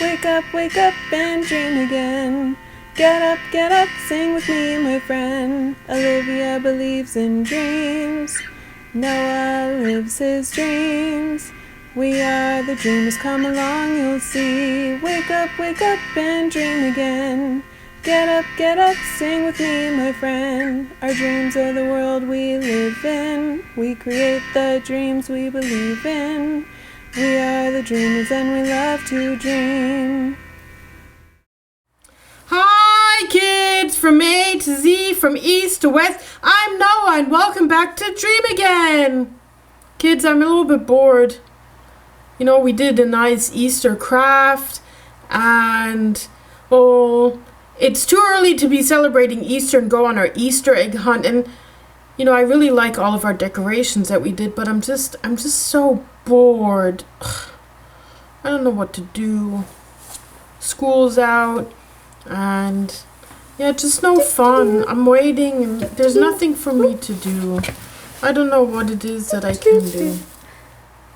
wake up and dream again. Get up, sing with me, my friend. Olivia believes in dreams. Noah lives his dreams. We are the dreamers, come along, you'll see. Wake up and dream again. Get up, sing with me, my friend. Our dreams are the world we live in. We create the dreams we believe in. We are the dreamers and we love to dream. Hi kids, from A to Z, from East to West, I'm Noah and welcome back to Dream Again. Kids, I'm a little bit bored. You know, we did a nice Easter craft and, it's too early to be celebrating Easter and go on our Easter egg hunt. And, you know, I really like all of our decorations that we did, but I'm just so bored. I don't know what to do. School's out and yeah, just no fun. I'm waiting and there's nothing for me to do. I don't know what it is that I can do.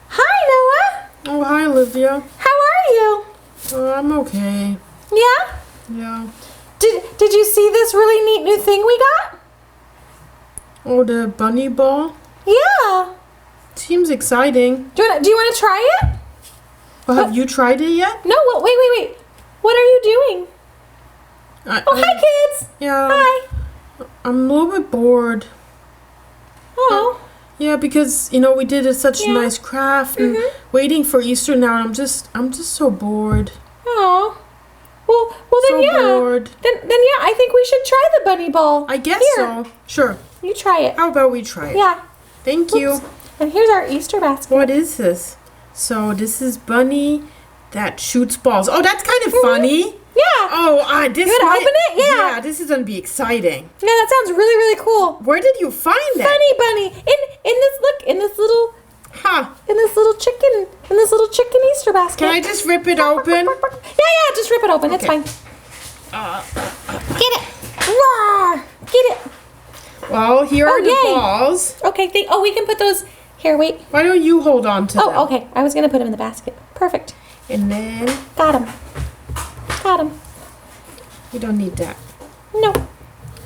Hi, Noah. Oh, hi, Olivia. How are you? Oh, I'm okay. Yeah? Yeah. Did you see this really neat new thing we got? Oh, the bunny ball? Yeah. Seems exciting. Do you want to try it? Well, have you tried it yet? No, wait. What are you doing? Hi, kids. Yeah. Hi. I'm a little bit bored. Oh. Yeah, because, you know, we did such a nice craft and waiting for Easter now, and I'm just so bored. Oh. Well then so bored. Then yeah, I think we should try the bunny ball. I guess so. Sure. You try it. How about we try it? Yeah. Thank you. And here's our Easter basket. What is this? So this is Bunny that shoots balls. Oh, that's kind of funny. Yeah. Oh, this. You want to open it? Yeah. Yeah, this is gonna be exciting. Yeah, that sounds really, really cool. Where did you find that? Funny bunny in this little chicken Easter basket. Can I just rip it open? Yeah, just rip it open. Okay. It's fine. Get it. Roar. Get it. Well, here are the balls. Okay, we can put those here. Wait. Why don't you hold on to them? Oh, okay. I was gonna put them in the basket. Perfect. And then Got him. we don't need that. No.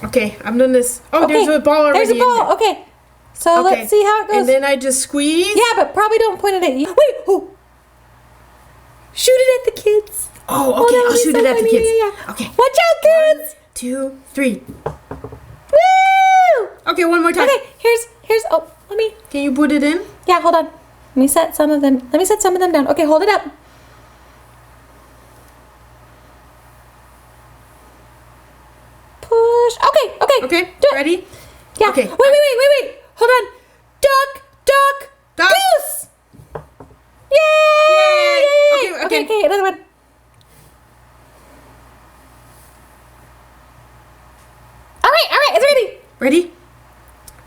Okay, I'm doing this. Oh, Okay. there's a ball already. There's a ball. In there. Okay. So let's see how it goes. And then I just squeeze. Yeah, but probably don't point it at you. Wait. Oh. Shoot it at the kids. Oh, okay. I'll shoot it at the kids. Yeah. Okay. Watch out, kids. 1, 2, 3. Woo! Okay, one more time. Okay. Here's. Oh, let me. Can you put it in? Yeah, hold on. Let me set some of them down. Okay, hold it up. Push. Okay. Okay. Do it. Ready? Yeah. Okay. Wait. Hold on. Duck. Goose. Yay! Okay, another one. All right, it's ready. Ready?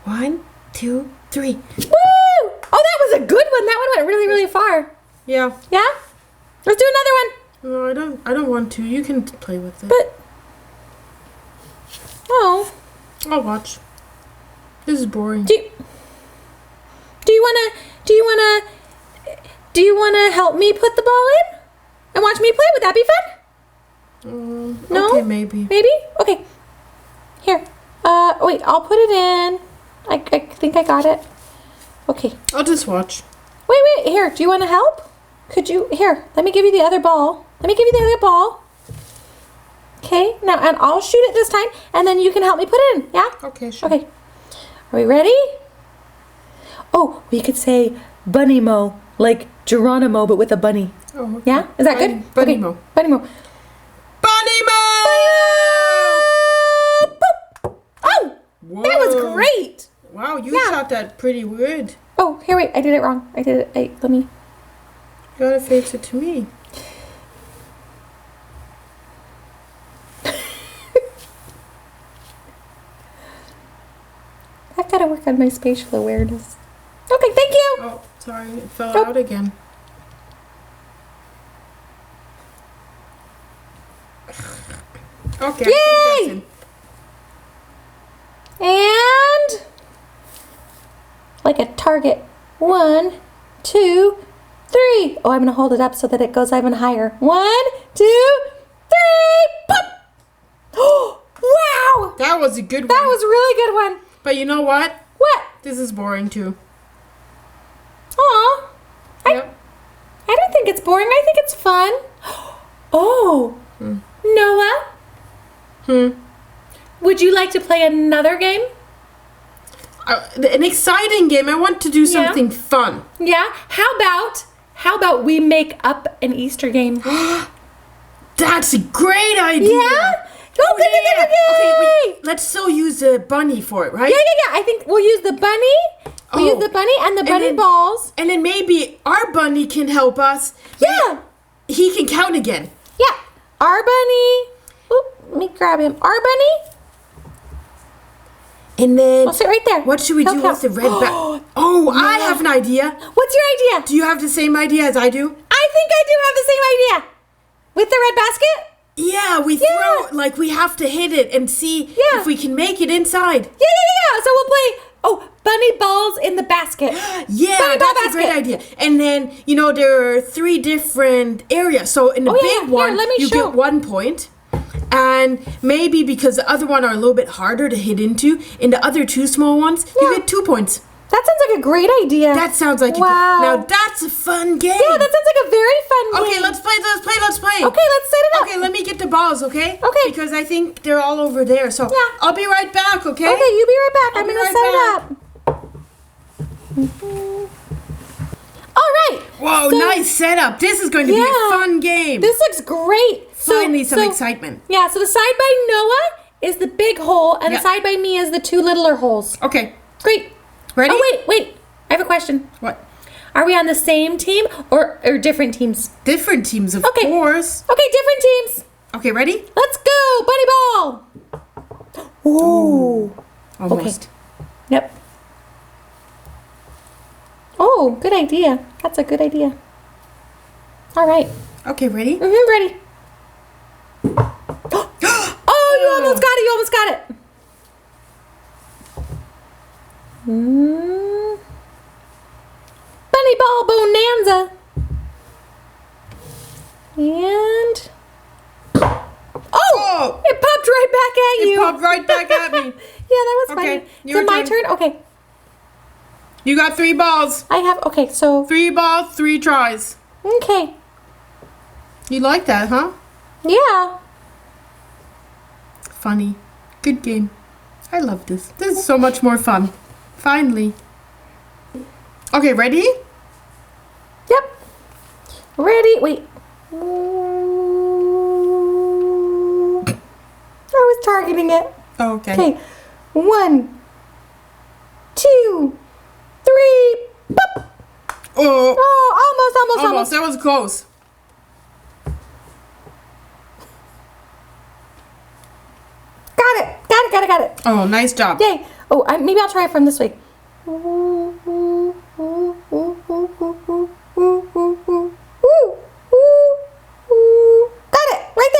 1, 2, 3. Woo! Oh, that was a good one. That one went really, really far. Yeah. Yeah? Let's do another one. No, I don't want to. You can play with it. But I'll watch. This is boring. Do you wanna help me put the ball in and watch me play? Would that be fun? No? Okay, maybe. Maybe? Okay. Here. Wait, I'll put it in. I think I got it. Okay. I'll just watch. Wait. Here, do you want to help? Here, let me give you the other ball. Okay, now, and I'll shoot it this time, and then you can help me put it in, yeah? Okay, sure. Okay. Are we ready? Oh, we could say Bunny Mo, like Geronimo, but with a bunny. Oh, okay. Yeah? Is that good? Bunny Mo. Bunny Mo. Bunny Mo! Boop. Oh! Whoa. That was great! Wow, you shot that pretty good. Oh, here, wait, I did it wrong. Let me. You gotta face it to me. I've got to work on my spatial awareness. Okay, thank you! Oh, sorry, it fell out again. Okay. Yay! And like a target. 1, 2, 3. Oh, I'm going to hold it up so that it goes even higher. 1, 2, 3. Pop! Oh, wow! That was a good one. That was a really good one. But you know what? What? This is boring too. Aw. Yep. I don't think it's boring. I think it's fun. Oh, Noah, would you like to play another game? An exciting game. I want to do something fun. Yeah. How about we make up an Easter game? That's a great idea. Yeah. Oh, Okay, Okay, let's still use a bunny for it, right? Yeah. I think we'll use the bunny. We'll use the bunny and the bunny balls. And then maybe our bunny can help us. Yeah. He can count again. Yeah. Our bunny. Oop, let me grab him. Our bunny. And then I'll sit right there. what should we do with the red bag? Oh, I have an idea. What's your idea? Do you have the same idea as I do? I think I do have the same idea. With the red basket? Yeah, we throw, like we have to hit it and see if we can make it inside. Yeah. So we'll play, bunny balls in the basket. Yeah, Bunny ball that's a great basket. idea. And then, there are 3 different areas. So in the big one, Here, let me you show. get 1 point. And maybe because the other one are a little bit harder to hit into, in the other 2 small ones, you get 2 points. That sounds like a great idea. That sounds like wow. Now that's a fun game. Yeah, that sounds like a very fun game. Okay, let's play. Okay, let's set it up. Okay, let me get the balls, okay? Okay. Because I think they're all over there. So I'll be right back, okay? Okay, you be right back. I'm be going to right set it up. All right. Whoa, So- nice setup. This is going to be a fun game. This looks great. Finally, some excitement. Yeah, so the side by Noah is the big hole, and Yeah. the side by me is the 2 littler holes. Okay, Great. ready? Oh, wait. I have a question. What? Are we on the same team or different teams? Different teams, of Okay. course. Okay, different teams. Okay, ready? Let's go, bunny ball. Ooh. Almost. Yep. Oh, good idea. That's a good idea. All right. Okay, ready? Ready. Oh, you almost got it. You almost got it. Bunny ball bonanza. And Oh! it popped right back at you. It popped right back at me. Yeah, that was Okay, funny. your So my turn. turn. Okay, You got 3 balls. I have. Okay, so 3 balls, 3 tries. okay, You like that, huh? yeah. Funny. Good game. I love this. This is so much more fun. Finally. Okay, ready? Yep. Ready? Wait. I was targeting it. Okay. Okay. 1, 2, 3. Boop. Oh, Oh, almost. almost. That was close. Got it. Oh, nice job. Yay. Oh, maybe I'll try it from this way. Got it. Right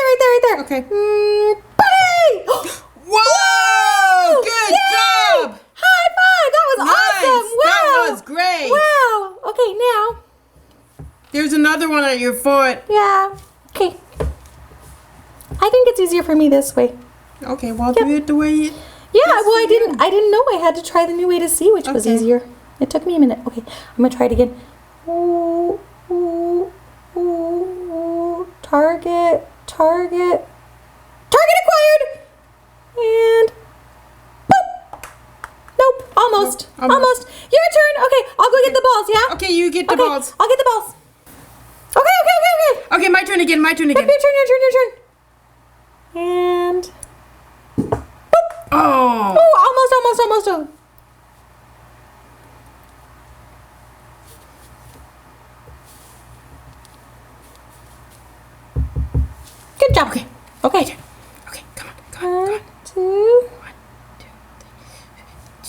there. Okay. Buddy! Whoa! Good Yay! job! High five! That was Nice. awesome! Wow! That was great. Wow! Okay, now. There's another one at your foot. Yeah. Okay. I think it's easier for me this way. Okay, well, do it the way you... Yeah, well, I didn't know I had to try the new way to see which was Okay. easier. It took me a minute. Okay, I'm gonna try it again. Ooh, ooh, ooh, ooh. Target acquired! And boop! Nope, almost. Nope, almost. Your turn. Okay, I'll go get the balls, yeah? Okay, you get the Okay, balls. I'll get the balls. Okay. Okay, my turn again. Your turn. And Oh! almost. Good job. Okay. Okay, come on. 1, 2. 1, 2,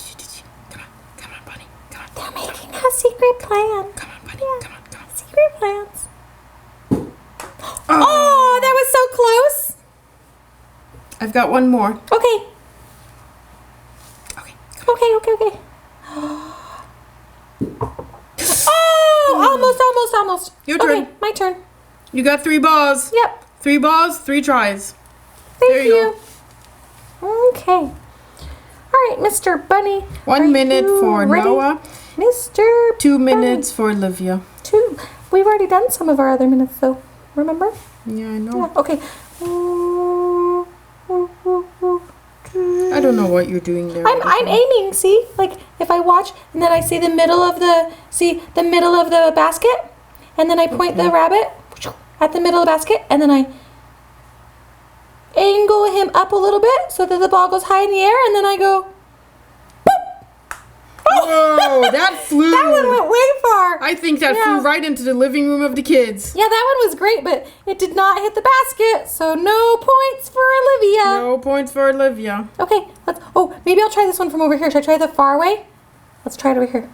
3. Come on, bunny. Come on. They're making a secret plan. Come on, bunny. Yeah. Come on. Secret plans. Oh, that was so close. I've got one more. Okay. Okay, come on. Okay. Oh, almost. You got 3 balls. Yep. 3 balls, 3 tries. Thank There you Okay. All right, Mr. Bunny. 1 are minute you for ready? Noah. Mr. 2 Bunny. minutes for Olivia. 2. We've already done some of our other minutes, though. Remember? Yeah, I know. Yeah. Okay. I don't know what you're doing there. I'm aiming. See, like if I watch and then I see the middle of the basket, and then I point the rabbit at the middle of the basket, and then I angle him up a little bit so that the ball goes high in the air, and then I go. Whoa, that flew. That one went way far. I think that Yeah. flew right into the living room of the kids. Yeah, that one was great, but it did not hit the basket, so no points for Olivia. No points for Olivia. Okay, maybe I'll try this one from over here. Should I try the far way? Let's try it over here.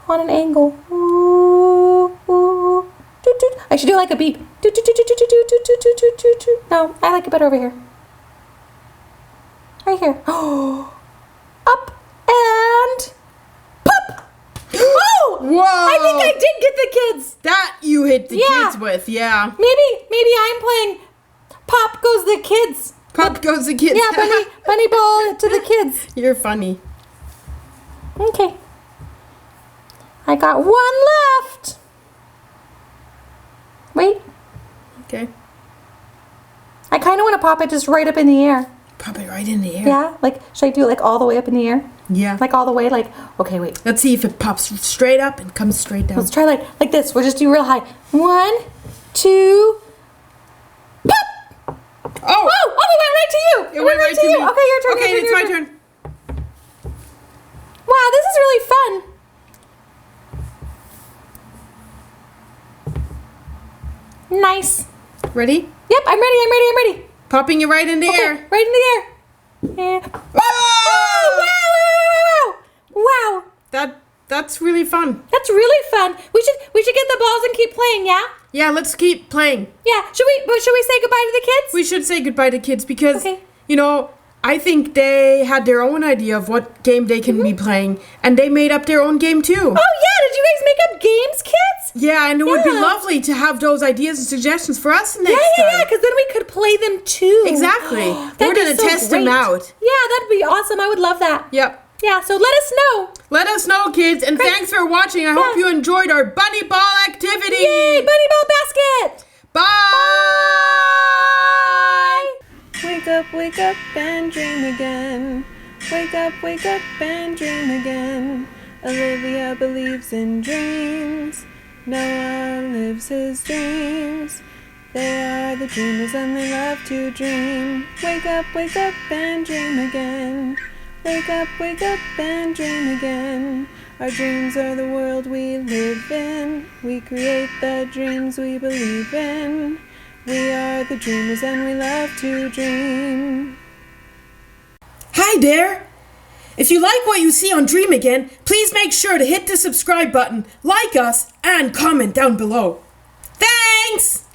On an angle. Ooh, ooh. Toot, toot. I should do like a beep. Toot, toot, toot, toot, toot, toot, toot, toot, toot, toot, toot, toot. No, I like it better over here. Right here. Up and pop. Oh! Whoa! I think I did get the kids. That you hit the Yeah. kids with, yeah. Maybe I'm playing Pop Goes the Kids. Pop goes the kids. Yeah, bunny ball to the kids. You're funny. Okay. I got 1 left. Wait. Okay. I kind of want to pop it just right up in the air. Pop it right in the air. Yeah? Like, should I do it like all the way up in the air? Yeah. Like all the way? Like, okay, wait. Let's see if it pops straight up and comes straight down. Let's try like this. We'll just do real high. 1, 2, pop! Oh! Oh, it went right to you. It went right to you. me. Okay, your turn. Okay, your turn, it's your my turn. turn. Wow, this is really fun. Nice. Ready? Yep, I'm ready. Popping it right in the Okay, air. right in the air. Yeah. Oh! Wow. That's really fun. That's really fun. We should get the balls and keep playing, yeah? Yeah, let's keep playing. Yeah. Should we say goodbye to the kids? We should say goodbye to kids because, Okay. I think they had their own idea of what game they can be playing, and they made up their own game too. Oh yeah, did you guys make up games, kids? Yeah, and it would be Yeah. lovely to have those ideas and suggestions for us next Yeah, time. because then we could play them too. Exactly. That'd We're be gonna so test them great. out. Yeah, that'd be awesome. I would love that. Yep. Yeah, so let us know. Let us know, kids, and Great. thanks for watching. I hope Yeah. you enjoyed our bunny ball activity. Yay, bunny ball basket. Bye. Wake up and dream again. Wake up and dream again. Olivia believes in dreams. Noah lives his dreams. They are the dreamers and they love to dream. Wake up and dream again. Wake up and dream again. Our dreams are the world we live in. We create the dreams we believe in. We are the dreamers and we love to dream. Hi there. If you like what you see on Dream Again, please make sure to hit the subscribe button, like us, and comment down below. Thanks!